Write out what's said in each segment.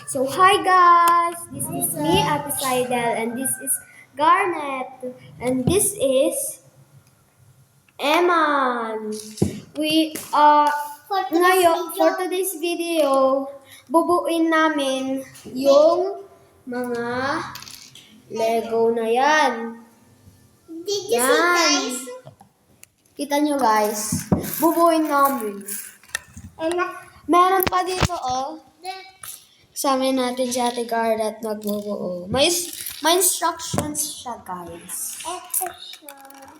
So hi guys, this is me Ate Seidel and this is Garnet and this is Eman. We are for today's video, bubuin namin yung mga Lego na yan. Did you see, guys? Kita nyo guys, bubuin namin. Meron pa dito Kasama natin si Ate Garnet magbubuo. May instructions siya, guys.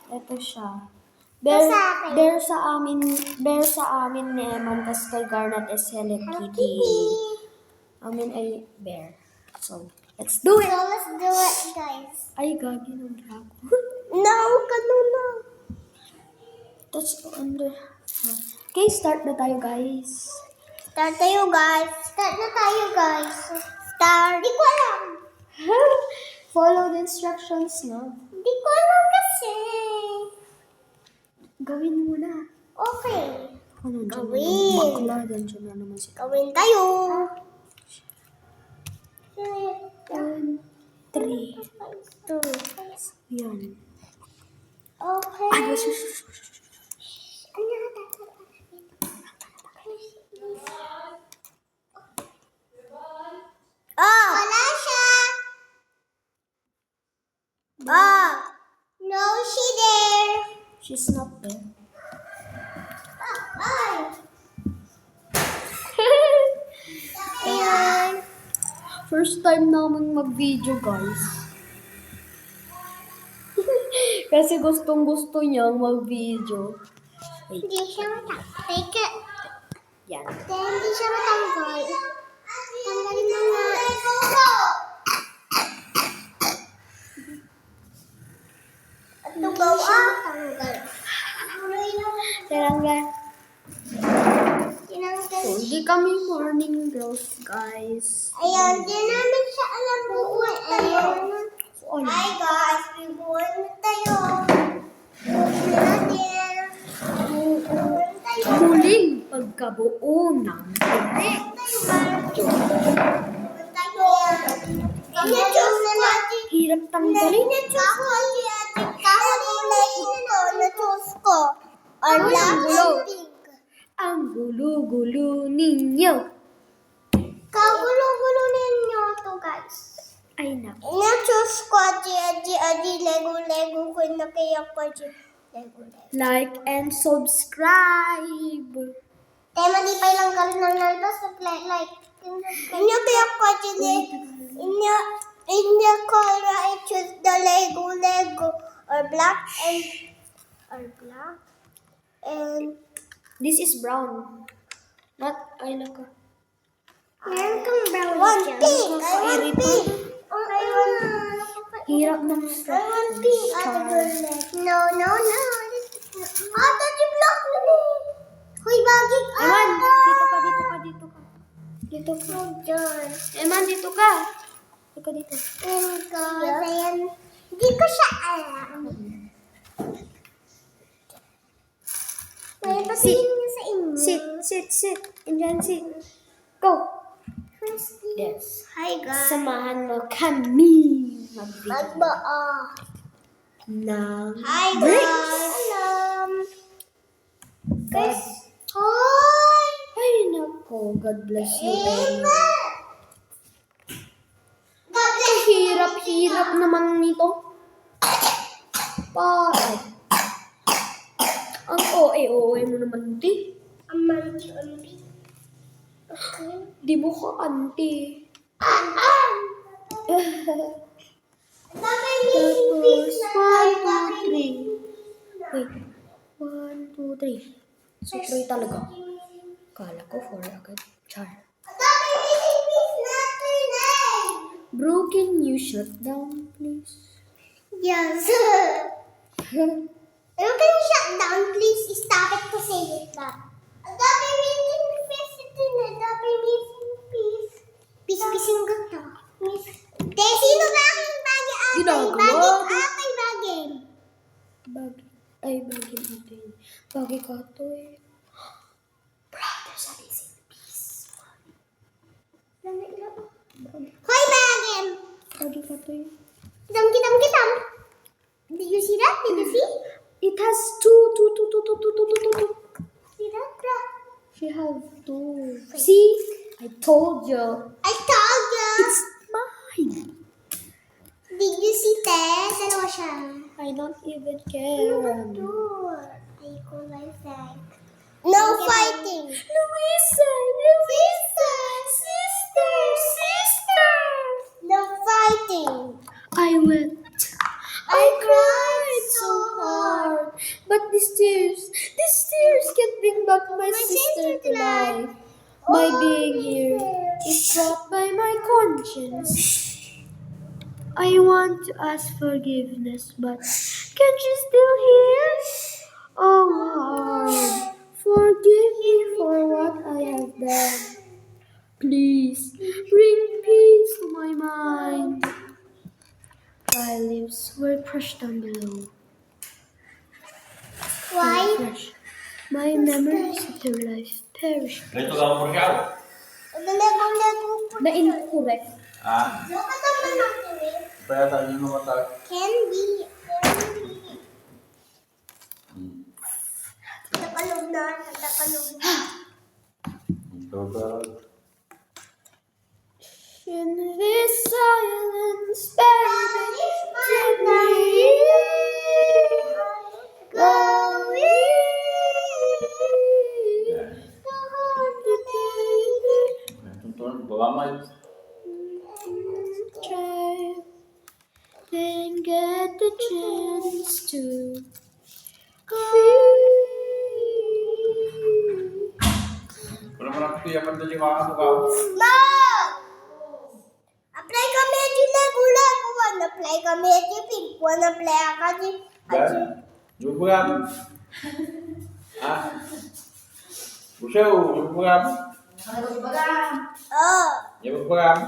Ito siya. Bear sa amin ni Eman, tas kay Garnet is Hello Kitty. Amin ay bear. So, let's do it! So, let's do it, guys. Ay, gagi ng dragon. No, kanina. That's under. Okay, start na tayo, guys. Start na tayo, guys. Di ko alam. Follow the instructions, no? Di ko alam kasi. Gawin mo na. Okay. Gawin. Nandiyan na naman si Gawin tayo. 1, 3. 2. Yan. Okay. Ay, Oh! Wala siya! Oh! No, she there! she's not there. Ay! Ayan. First time namin mag-video, guys. Kasi gustong-gusto niyang mag-video. Wait. Hindi siya matanggal. Yan. Hindi siya matanggal. Tanggalin mo nga. At tugaw tanggal. Tinanggal. Tinanggal. So, hindi kami morning girls, guys. Ayan, di namin siya alam buuin. Ayan. Oh, Hi guys, bibuuin na tayo. Buuin natin. Buuin tayo. muling pagkabuo ng Buuin tayo. I-choose na natin. hirap tanggalin. Kahit na-choose ko. Or black and pink. Ang gulo-gulo ninyo. Kagulo-gulo ninyo to, guys. Ay, naku. Na-choose ko, Lego, ko na kaya ko, Lego. Like and subscribe. Kaya mali pa ilang karoon ng nalbas, like. Inyo kaya ko, inyo color, I choose the Lego, or black and This is brown. Not, ay, naku. meron kang brown pink. I want pink. Hirap ng I want pink. No. Ate, block mo na eh. Hoy, bagay ka. Eman, dito ka. Dito ka. Eman, dito ka. Dito ka dito. Ayan. Hindi ko siya alam. May patingin niya sa inyo. Sit. Indian, sit. Go. Yes. Hi, guys. Samahan mo kami mag-video Magbaa. ng Hi, bricks. guys. Alam. Guys, Hoy! ay nako, God bless you very much. God bless Hirap naman nito. Parang. Ang OA mo naman, di. Auntie. Okay. Di mo ka, auntie. Bakit missing piece na tayo? 1, 2, 3. Wait. 1, 2, 3. So, 3 talaga. Kala ko 4 agad. Char. Bakit missing piece natin eh? Bro, can you shut down, please? Yes. You can shut down, please. Stop it to say it na. Dami missing piece ito na. Dami missing piece. Piece-piecing gata. Sino ba aking bagay? Ginagawa. Bagay. Bagay natin. Bagay ka to eh. Brother, sa missing piece. Lami. Lagi ka to yun. Kitam. Did you see that? Did you see? It has two. See that, bro? She have two. See? I told you. I told you. It's mine. Did you see that? Dalawa siya. I don't even care. Ayoko like that. No fighting. Louisa! Sister! No fighting. I wept. I cried so hard. But these tears can't bring back my sister to life. My being here is brought by my conscience. I want to ask forgiveness, but can't you still hear? Oh Lord, forgive me for what I have done. Please bring peace to my mind. My lips were crushed down below. Why? Fresh. My memories of her life perished. Ito lang mo siya. Lego. The incorrect. Look at the natin eh. Kaya tayo yung mata. Candy. Natakalog na. In this silence, baby, tonight, Tuntunan, bawamay. try and get the chance to feel. Wala mo lang kutiyapan na yung mga mukha. Mom! Apply kami di Lego. Apply kami di pink one. Apply ka di. Dan, yung buram. Busaw, yung buram. Oh. Yung buram.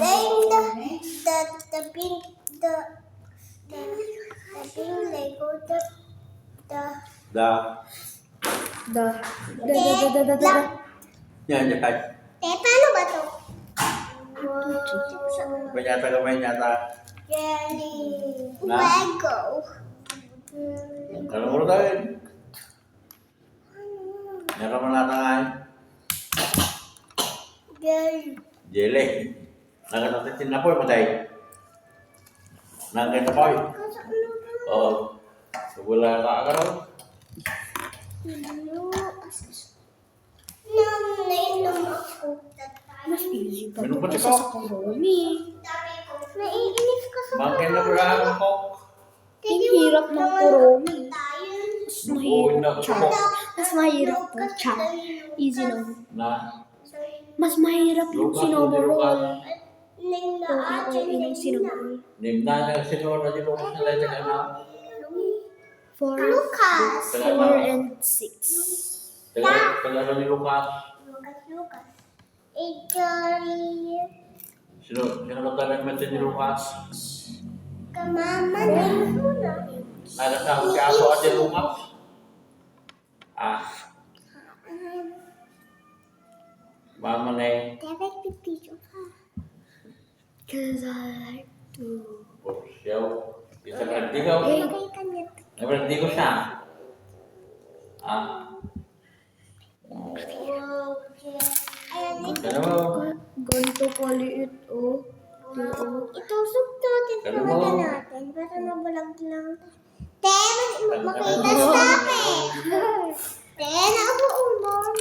Then the pink Lego Da. Yan, yan. paano ba to? Panyata kamay nyata. Jelly. Na? Lego. Kalau mo tayo. Yan ka manatangay. Jelly. Jele. Nakatatin na po yung matay. Nakakita po yun. Oo. Wala ka agaraw. Nainom ako. Mas easy pa Minum pa ito si kaysa Coke. sa Kuromi. Naiinis ka sa Makin na po lang ang Coke. Ang hirap ng Kuromi. Mas Oo, mahirap na- chat. Mas mahirap to chat. Easy lang. Na. Mas mahirap yung Luka, sinomorol. luka. Oo, yung sinomorol. Nimna na sinunod na yung Lucas na lang sa na. 4 Lucas. and 6. Taga ni Lucas. Lucas. Itoy. Sinunod na lang ni Lucas. Kamama din muna. Nagkasama si Aso at si Lucas. Mama na eh. Dapat pipito ka. Cause I like to. Siyaw. Isa ka di ko. Lagay ka niya. Di ko siya. Okay. Ayan, Ano mo? Ganito kaliit, oh. itusok to. Ano Tignan mo? natin. Para mabulag lang. Te, makita stop eh. Te, nauumbon.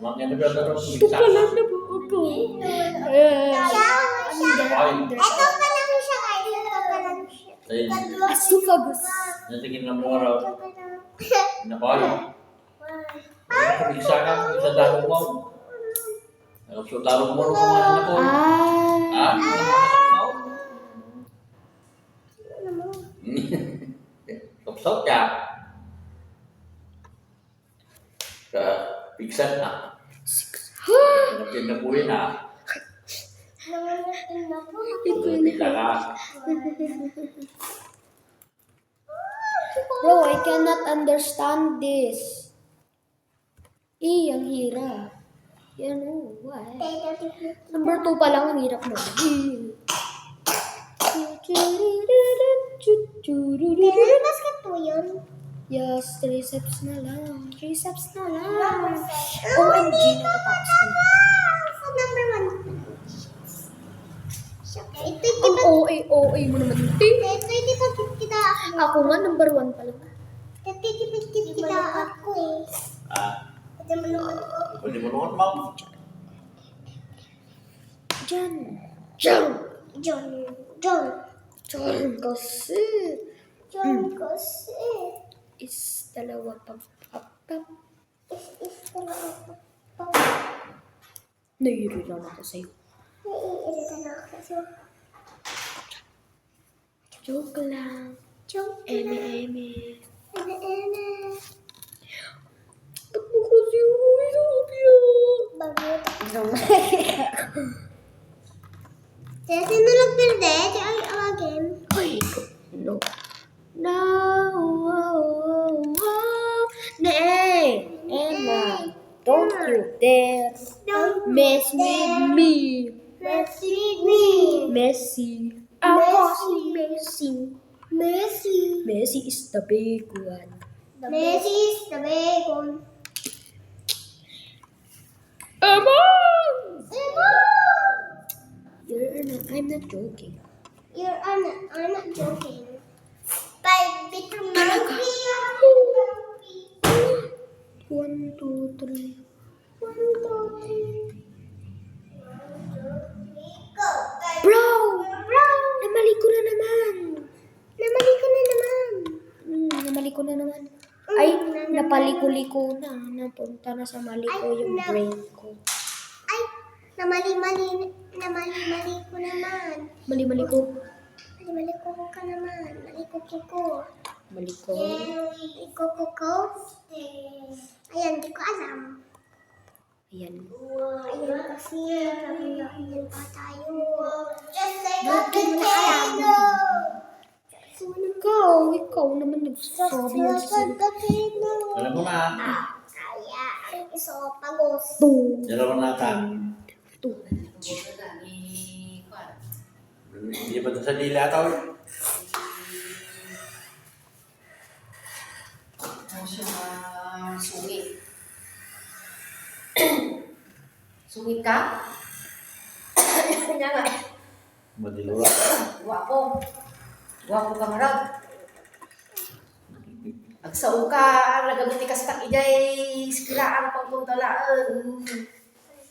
Makin na ba ito? Ito pala na buo ko. Ito pa lang siya guys. Ito pa lang siya. Esophagus. Natigil na mo raw. Nakoy. Isa ka, isa darong mo. So darong mo kumain na po. Sok-sok ya. Pingsan na. Nagpin na po yun ha. Pila ka. Bro, I cannot understand this. Ang hirap. Yan o, why? Tete, Number 2 pa lang, ang hirap mo. Kailan basket po yun? Yes, 3 steps na lang. 3 steps na lang. OMG, natatapos ko na. So, number 1. Ito, Ang OA mo naman. Ting. hindi pa kita ako. Ako nga, number 1 pa lang. Kita ako eh. Ito mo naman ako. Pwede mo naman, ma'am. Diyan. Diyan. John Kasi kasi. is dalawa pa. Is talaga ako. Nahihiro lang ako sa'yo. Naiirita na ako kasi. Joke lang. Joke Eme. Eme. Ba't mo kasi uwi sa kopya? Bagot. Kaya sinulog pilde, ay awagin. Ay, no. No. Nay, Emma, don't you dare Don't mess with me. mess with me. Messi. Ako si Messi. Messi. Messi is the big one. Messi is the bacon. Emma! Emma! I'm not joking. I'm not joking. By Bitter Monkey. 1, 2, 3. 1, 2, 3. Go, guys. Bro! Bro! Namali ko na naman. Namali ko na naman. Namali ko na naman. Ay, napaliko-liko na. Napunta na sa mali ko yung brain ko. Ay, namali-mali ko naman. Mali-mali ko. Mali ko ka naman. Mali ko. Mali ko. Ko. Ayan, di ko alam. Ayan. Ayan kasi, ayan pa tayo. Bakit mo alam? Ikaw naman nagsasabi yan sa Alam mo na. Kaya, iso, pagos. 2. Dalawa na ka. 2. Hindi ba ito sa dila ito? Sungit. Sungit ka? Kanya nga. Madilura. Guwapo. Guwapo ka marag. Agsao ka, nagabiti ka sa takijay, sikilaan pagpuntalaan.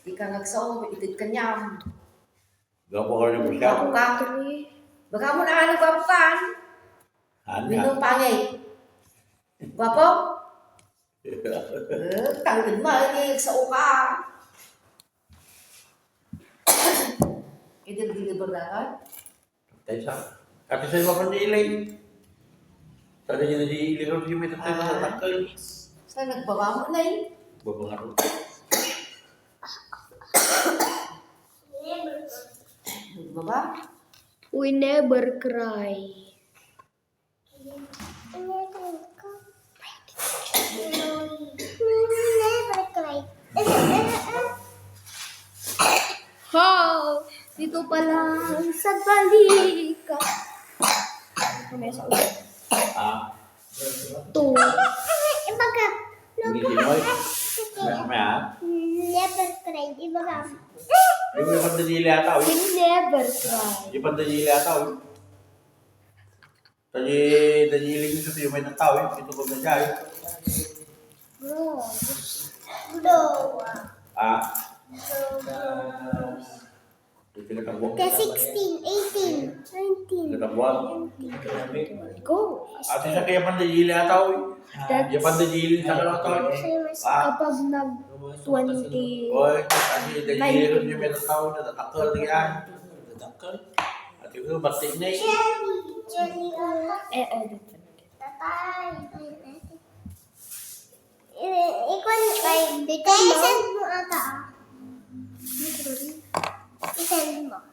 Di ka nagsao, itid ka niya. Gapo ka rin mo siya. Guwapo ka. Baka mo na ano, guwapo ka. Ano Minong pangay. Guwapo? Tangin mo, agsao ka. Idil-dili ba dapat? Kasi sa'yo mapandilay. Sana niya nadiili ka rin may tatay sa takal. Saan nagbawa mo na eh? Babangaro. Baba? We never cry. Never cry. How? Dito pa lang sa balikat. Mamaya sa ulit. 2. Ibaga, Hindi sinoy. Maya. never cry. Ibaga, Yung may pandadili ata. We never cry. Yung pandadili ata. Tadi dajiling itu yung may nataw. Ito ko na siya. bro. Ito nagtabuan. Okay, 16, 18, 19. Nagtabuan. Go. At isa kaya pandadili ata. Yung pandadili sa kalataw. Kapag nag-20. Oy, kasi dajiling yung may nataw. Natatakal na yan. At yung batik na eh. Jelly, Edit. tatay. Ikon, kaya send mo ata. I-send mo.